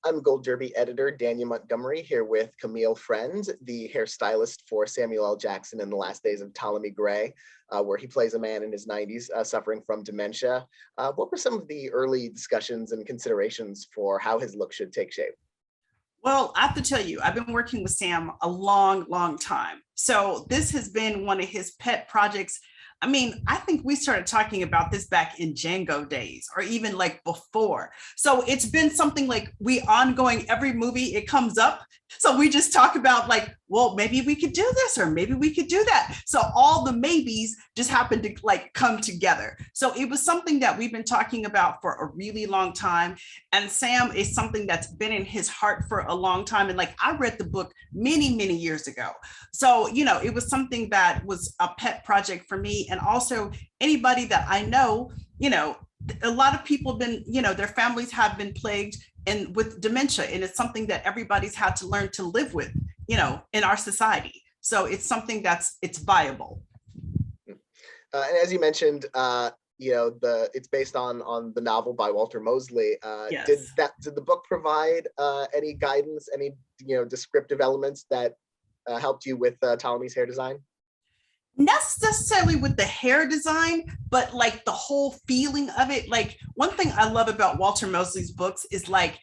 I'm Gold Derby editor Daniel Montgomery here with Camille Friend, the hairstylist for Samuel L. Jackson in The Last Days of Ptolemy Grey, where he plays a man in his 90s suffering from dementia. What were some of the early discussions and considerations for how his look should take shape? Well, I have to tell you, I've been working with Sam a long time. So this has been one of his pet projects. I mean, I think we started talking about this back in Django days or even like before. So it's been something like we ongoing every movie it comes up. So we just talk about like, well, maybe we could do this or maybe we could do that. So all the maybes just happened to like come together. So it was something that we've been talking about for a really long time. And Sam is something that's been in his heart for a long time. And like, I read the book many years ago. So, you know, it was something that was a pet project for me. And also anybody that I know, you know, a lot of people have been, you know, their families have been plagued and with dementia, and it's something that everybody's had to learn to live with, you know, in our society. So it's something it's viable. And as you mentioned, you know, it's based on the novel by Walter Mosley. Yes. Did the book provide any guidance, any descriptive elements that helped you with Ptolemy's hair design? Not necessarily with the hair design, but like the whole feeling of it. Like one thing I love about Walter Mosley's books is like,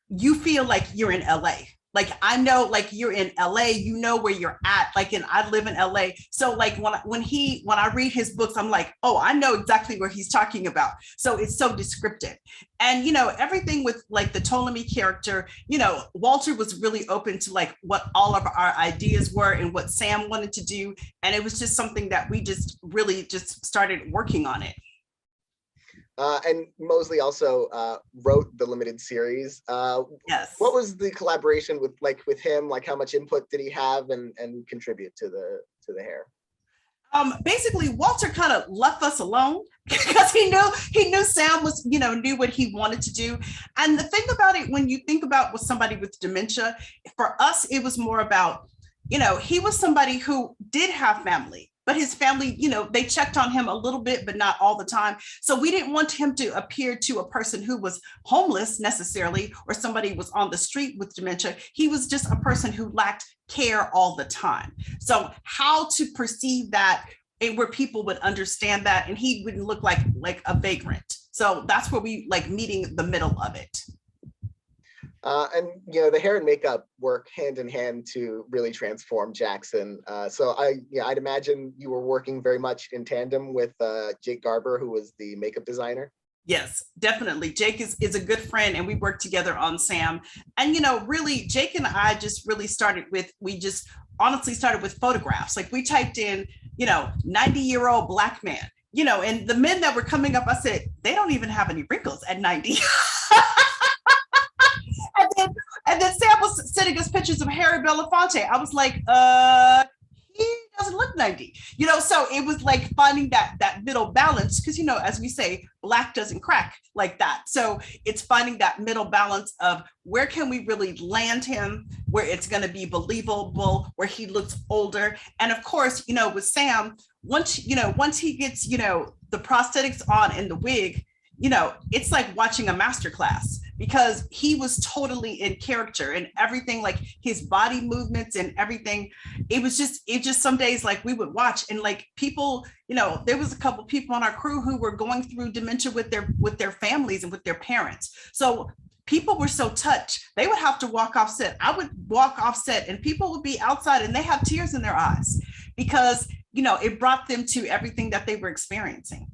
you feel like you're in LA. Like, I know, like you're in LA, you know where you're at, like, and I live in LA. So like when I read his books, I'm like, oh, I know exactly where he's talking about. So it's so descriptive. And, you know, everything with like the Ptolemy character, you know, Walter was really open to like what all of our ideas were and what Sam wanted to do. And it was just something that we just really just started working on it. And Mosley also wrote the limited series. Yes. What was the collaboration with him? Like, how much input did he have and contribute to the hair? Basically, Walter kind of left us alone because he knew Sam was, you know, knew what he wanted to do. And the thing about it, when you think about with somebody with dementia, for us, it was more about, you know, he was somebody who did have family. But his family, you know, they checked on him a little bit, but not all the time. So we didn't want him to appear to a person who was homeless necessarily, or somebody was on the street with dementia. He was just a person who lacked care all the time. So how to perceive that and where people would understand that, and he wouldn't look like a vagrant. So that's where we like meeting the middle of it. And you know, the hair and makeup work hand in hand to really transform Jackson. So I'd imagine you were working very much in tandem with Jake Garber, who was the makeup designer. Yes, definitely. Jake is a good friend, and we worked together on Sam. And, you know, really, Jake and I just really honestly started with photographs. Like, we typed in, you know, 90-year-old Black man, you know, and the men that were coming up, I said, they don't even have any wrinkles at 90. And then Sam was sending us pictures of Harry Belafonte. I was like, he doesn't look 90, you know? So it was like finding that middle balance, because, you know, as we say, Black doesn't crack like that. So it's finding that middle balance of where can we really land him, where it's going to be believable, where he looks older. And of course, you know, with Sam, once he gets, you know, the prosthetics on and the wig, you know, it's like watching a masterclass, because he was totally in character and everything, like his body movements and everything. It just some days like we would watch, and like people, you know, there was a couple people on our crew who were going through dementia with their families and with their parents. So people were so touched, they would have to walk off set. I would walk off set and people would be outside and they have tears in their eyes, because, you know, it brought them to everything that they were experiencing.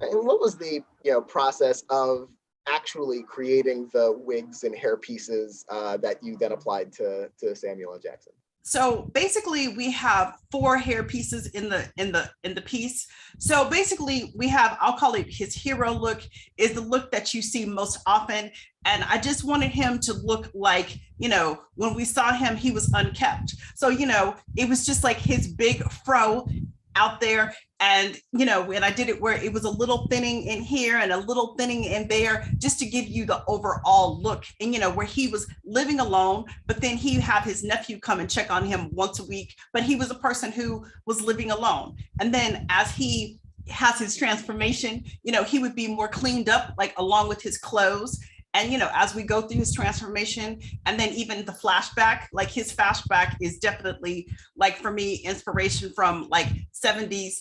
And what was the process of actually creating the wigs and hair pieces that you then applied to Samuel L. Jackson? So basically, we have 4 hair pieces in the piece. So basically, we have, I'll call it his hero look, is the look that you see most often. And I just wanted him to look like, you know, when we saw him, he was unkempt. So, you know, it was just like his big fro out there. And, you know, when I did it where it was a little thinning in here and a little thinning in there, just to give you the overall look. And, you know, where he was living alone, but then he'd have his nephew come and check on him once a week, but he was a person who was living alone. And then as he has his transformation, you know, he would be more cleaned up, like along with his clothes. And, as we go through his transformation, and then even the flashback, like his flashback is definitely, like, for me, inspiration from like 70s,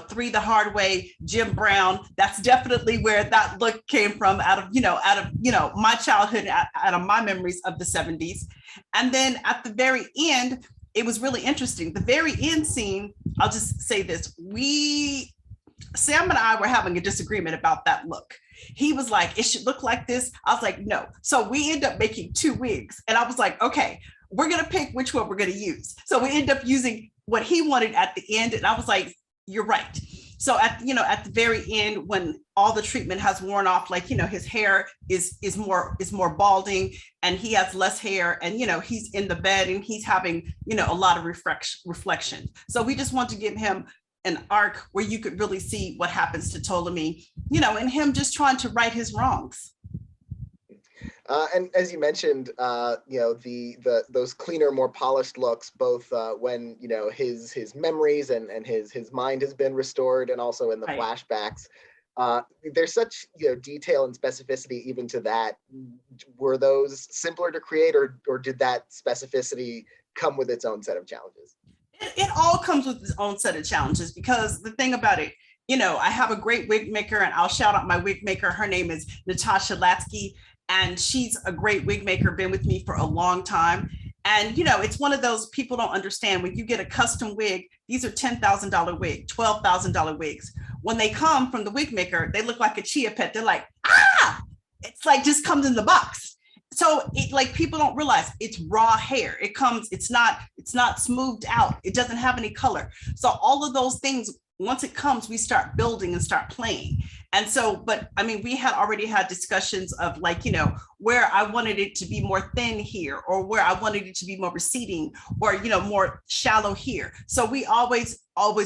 Three the Hard Way, Jim Brown. That's definitely where that look came from, out of my childhood, out of my memories of the 70s. And then at the very end, it was really interesting. The very end scene, I'll just say this, Sam and I were having a disagreement about that look. He was like, it should look like this. I was like, no. So we end up making 2 wigs. And I was like, okay, we're going to pick which one we're going to use. So we end up using what he wanted at the end. And I was like, you're right. So at the very end, when all the treatment has worn off, like, his hair is more balding, and he has less hair, and, he's in the bed and he's having, a lot of reflection. So we just want to give him an arc where you could really see what happens to Ptolemy, and him just trying to right his wrongs. And as you mentioned, those cleaner, more polished looks, both when his memories and his mind has been restored, and also in the flashbacks. There's such detail and specificity even to that. Were those simpler to create, or did that specificity come with its own set of challenges? It all comes with its own set of challenges, because the thing about it, I have a great wig maker, and I'll shout out my wig maker. Her name is Natasha Latsky, and she's a great wig maker, been with me for a long time. And, it's one of those people don't understand, when you get a custom wig, these are $10,000 wig, $12,000 wigs. When they come from the wig maker, they look like a chia pet. They're like, it's like just comes in the box. So people don't realize it's raw hair. It's not smoothed out. It doesn't have any color. So all of those things, once it comes, we start building and start playing. And so, but I mean, we had already had discussions of where I wanted it to be more thin here, or where I wanted it to be more receding, or, more shallow here. So we always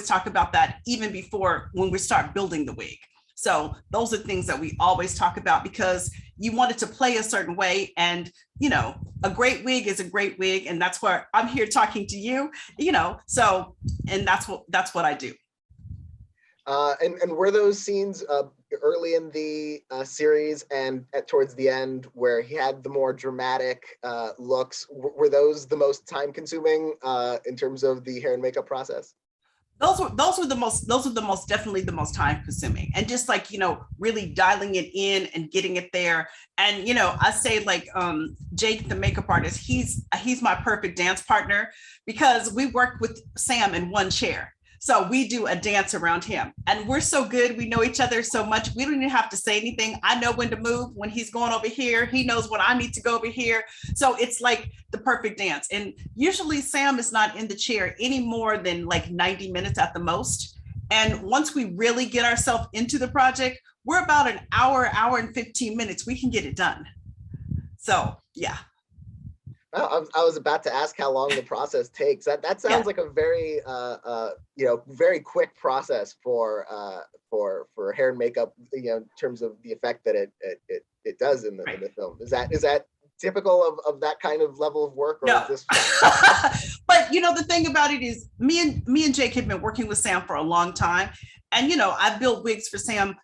talk about that even before, when we start building the wig. So those are things that we always talk about, because you want it to play a certain way. And, a great wig is a great wig. And that's where I'm here talking to you, so, and that's what I do. And were those scenes early in the series and towards the end, where he had the more dramatic looks, were those the most time consuming in terms of the hair and makeup process? Those were the most definitely the most time consuming, and just really dialing it in and getting it there. And I say Jake, the makeup artist, he's my perfect dance partner, because we work with Sam in one chair. So we do a dance around him, and we're so good. We know each other so much. We don't even have to say anything. I know when to move. When he's going over here, he knows when I need to go over here. So it's like the perfect dance. And usually Sam is not in the chair any more than 90 minutes at the most. And once we really get ourselves into the project, we're about an hour and 15 minutes. We can get it done. So, yeah. Well, I was about to ask how long the process takes. That sounds like a very very quick process for hair and makeup, in terms of the effect that it does in the film. Is that typical of that kind of level of work, or no. is this? But the thing about it is, me and Jake have been working with Sam for a long time. And I've built wigs for Sam,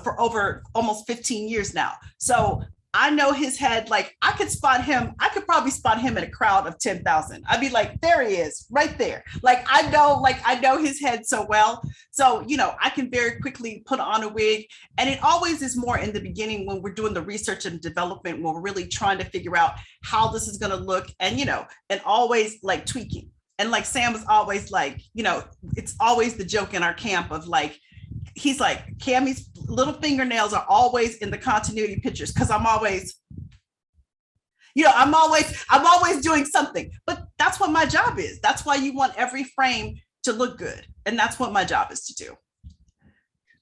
for over almost 15 years now. So I know his head. I could probably spot him in a crowd of 10,000. I'd be like, there he is, right there. I know his head so well. So, I can very quickly put on a wig. And it always is more in the beginning, when we're doing the research and development, when we're really trying to figure out how this is going to look, and, and always tweaking. And Sam is always it's always the joke in our camp of he's like, Cammie's little fingernails are always in the continuity pictures, because I'm always doing something. But that's what my job is. That's why you want every frame to look good. And that's what my job is to do.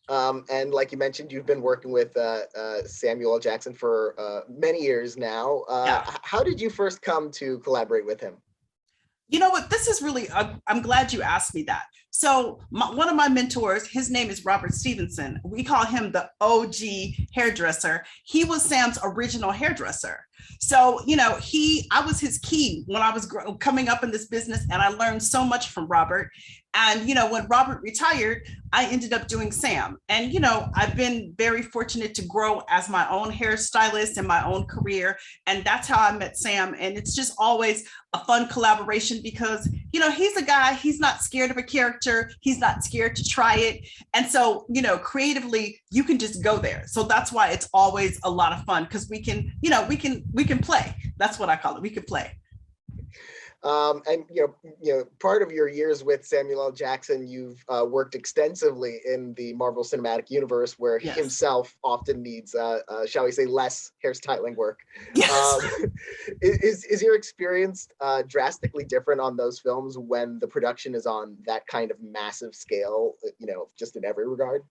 And like you mentioned, you've been working with Samuel L. Jackson for many years now. How did you first come to collaborate with him? You know what? This is really, I'm glad you asked me that. So one of my mentors, his name is Robert Stevenson. We call him the OG hairdresser. He was Sam's original hairdresser. So, I was his key when I was coming up in this business, and I learned so much from Robert. And, when Robert retired, I ended up doing Sam. And, I've been very fortunate to grow as my own hairstylist in my own career. And that's how I met Sam. And it's just always a fun collaboration because, he's a guy, he's not scared of a character. He's not scared to try it. And so, creatively, you can just go there. So that's why it's always a lot of fun because we can play. That's what I call it. We can play. And part of your years with Samuel L. Jackson, you've worked extensively in the Marvel Cinematic Universe, where he himself often needs, shall we say, less hairstyling work. Yes. Is your experience drastically different on those films when the production is on that kind of massive scale? Just in every regard.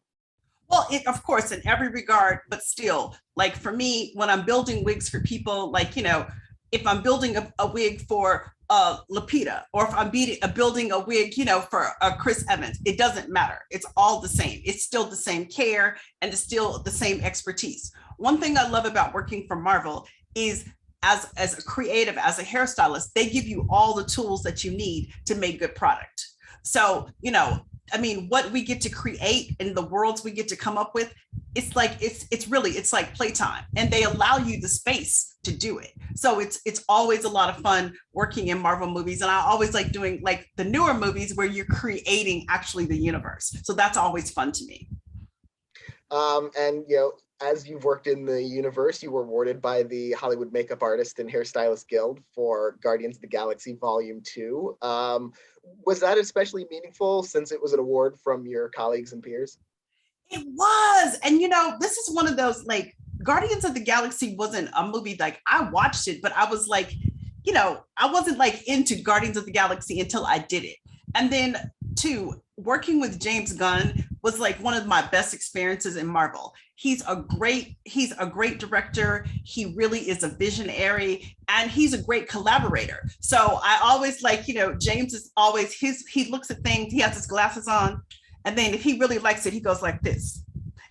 Well, of course, in every regard, but still, like for me, when I'm building wigs for people, like if I'm building a wig for Lupita, or if I'm building a wig, for Chris Evans, it doesn't matter. It's all the same. It's still the same care and it's still the same expertise. One thing I love about working for Marvel is as a creative, as a hairstylist, they give you all the tools that you need to make good product. So, what we get to create and the worlds we get to come up with, it's like playtime, and they allow you the space to do it. So it's always a lot of fun working in Marvel movies, and I always like doing like the newer movies where you're creating actually the universe. So that's always fun to me. And as you've worked in the universe, you were awarded by the Hollywood Makeup Artist and Hairstylist Guild for Guardians of the Galaxy Volume 2. Was that especially meaningful since it was an award from your colleagues and peers? It was. And, this is one of those, like, Guardians of the Galaxy wasn't a movie, like, I watched it, but I was like, I wasn't like into Guardians of the Galaxy until I did it. And then, two, working with James Gunn was like one of my best experiences in Marvel. He's a great director. He really is a visionary, and he's a great collaborator. So I always like, James is always he looks at things, he has his glasses on, and then if he really likes it, he goes like this.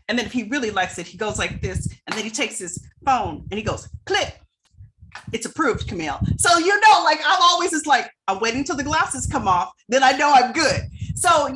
And then if he really likes it, he goes like this. And then he takes his phone and he goes, click. It's approved, Camille. So, like I'm always just like, I'm waiting till the glasses come off, then I know I'm good. So,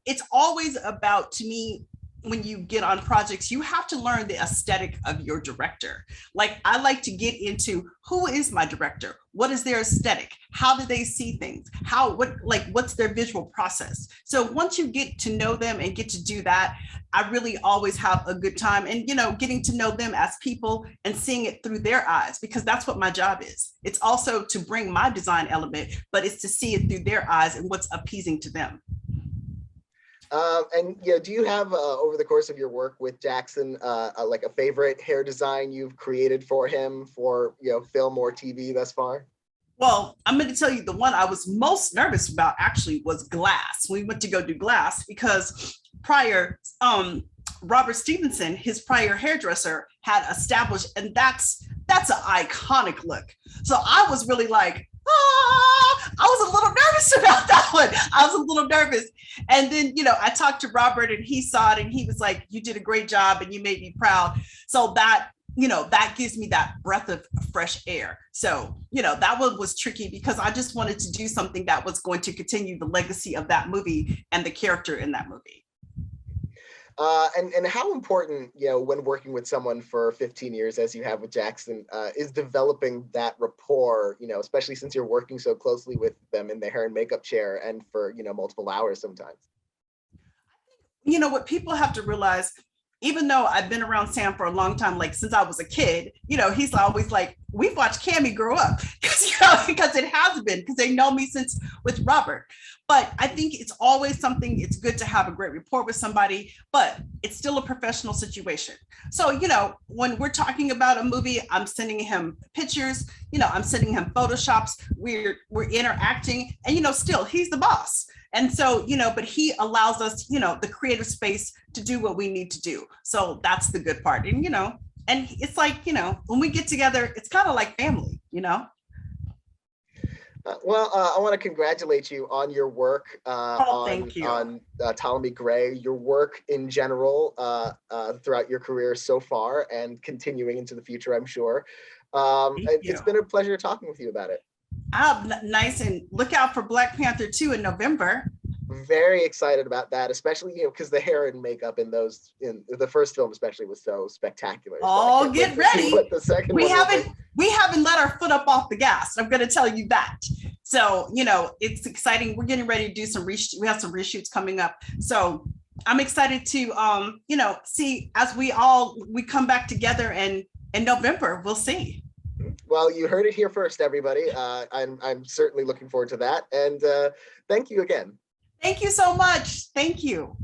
it's always about, to me, when you get on projects, you have to learn the aesthetic of your director. Like, I like to get into who is my director? What is their aesthetic? How do they see things? What's their visual process? So once you get to know them and get to do that, I really always have a good time, and, getting to know them as people and seeing it through their eyes, because that's what my job is. It's also to bring my design element, but it's to see it through their eyes and what's appeasing to them. And do you have over the course of your work with Jackson, like a favorite hair design you've created for him for film or TV thus far? Well, I'm going to tell you the one I was most nervous about actually was Glass. We went to go do Glass because prior, Robert Stevenson, his prior hairdresser, had established, and that's an iconic look. So I was really like, I was a little nervous about that one. I was a little nervous. And then, I talked to Robert and he saw it and he was like, you did a great job and you made me proud. So that, that gives me that breath of fresh air. So, that one was tricky because I just wanted to do something that was going to continue the legacy of that movie and the character in that movie. And how important, when working with someone for 15 years, as you have with Jackson, is developing that rapport, especially since you're working so closely with them in the hair and makeup chair and for, multiple hours sometimes? What people have to realize, even though I've been around Sam for a long time, like since I was a kid, he's always like, we've watched Cammy grow up because it has been, because they know me since with Robert. But I think it's always something, it's good to have a great rapport with somebody, but it's still a professional situation. So, when we're talking about a movie, I'm sending him pictures, I'm sending him Photoshops, we're interacting, and, still he's the boss. And so, but he allows us, the creative space to do what we need to do. So that's the good part. And, and it's like, when we get together, it's kind of like family, Well, I want to congratulate you on your work thank you. on Ptolemy Grey, your work in general throughout your career so far and continuing into the future, I'm sure. It's been a pleasure talking with you about it. Nice. And look out for Black Panther 2 in November. Very excited about that, especially, because the hair and makeup in the first film especially was so spectacular. So I Oh, can't get wait to see ready. what the second We one will haven't be. we haven't let our foot up off the gas. I'm going to tell you that. So, it's exciting. We're getting ready to do some we have some reshoots coming up. So I'm excited to see as we come back together and in November, we'll see. Well, you heard it here first, everybody. I'm certainly looking forward to that. And thank you again. Thank you so much. Thank you.